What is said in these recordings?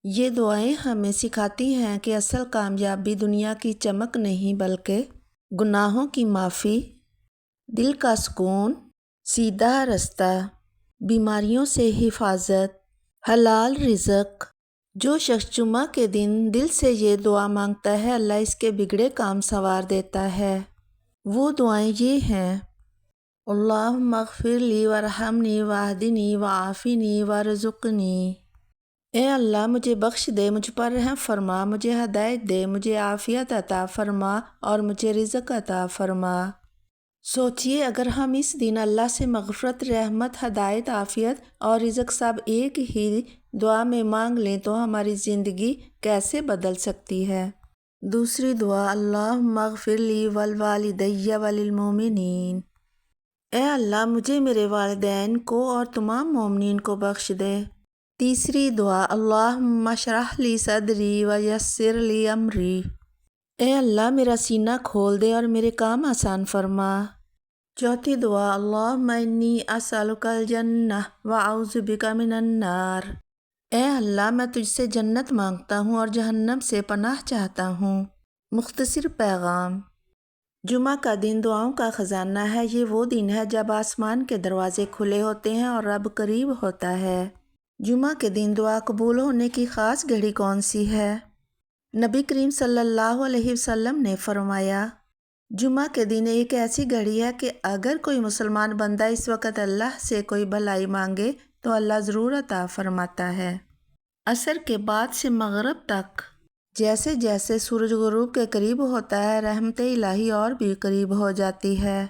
یہ دعائیں ہمیں سکھاتی ہیں کہ اصل کامیابی دنیا کی چمک نہیں بلکہ گناہوں کی معافی، دل کا سکون، سیدھا رستہ، بیماریوں سے حفاظت، حلال رزق۔ جو شخص جمعہ کے دن دل سے یہ دعا مانگتا ہے، اللہ اس کے بگڑے کام سنوار دیتا ہے۔ وہ دعائیں یہ ہیں: اللہم اغفر لی وارحمنی واہدنی وعافنی وارزقنی۔ اے اللہ مجھے بخش دے، مجھ پر رحم فرما، مجھے ہدایت دے، مجھے عافیت عطا فرما اور مجھے رزق عطا فرما۔ سوچئے اگر ہم اس دن اللہ سے مغفرت، رحمت، ہدایت، عافیت اور رزق سب ایک ہی دعا میں مانگ لیں تو ہماری زندگی کیسے بدل سکتی ہے۔ دوسری دعا: اللہم اغفر لی ولوالدی وللمؤمنین۔ اے اللہ مجھے، میرے والدین کو اور تمام مومنین کو بخش دے۔ تیسری دعا: اللہم اشرح لی صدری ویسر لی امری۔ اے اللہ میرا سینہ کھول دے اور میرے کام آسان فرما۔ چوتھی دعا: اللہم انی اسألک الجنہ واعوذ بک من النار۔ اے اللہ میں تجھ سے جنت مانگتا ہوں اور جہنم سے پناہ چاہتا ہوں۔ مختصر پیغام: جمعہ کا دن دعاؤں کا خزانہ ہے۔ یہ وہ دن ہے جب آسمان کے دروازے کھلے ہوتے ہیں اور رب قریب ہوتا ہے۔ جمعہ کے دن دعا قبول ہونے کی خاص گھڑی کون سی ہے؟ نبی کریم صلی اللہ علیہ وسلم نے فرمایا، جمعہ کے دن ایک ایسی گھڑی ہے کہ اگر کوئی مسلمان بندہ اس وقت اللہ سے کوئی بھلائی مانگے تو اللہ ضرور عطا فرماتا ہے۔ عصر کے بعد سے مغرب تک جیسے جیسے سورج غروب کے قریب ہوتا ہے، رحمت الہی اور بھی قریب ہو جاتی ہے۔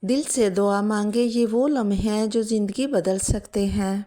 دل سے دعا مانگے، یہ وہ لمحے ہیں جو زندگی بدل سکتے ہیں۔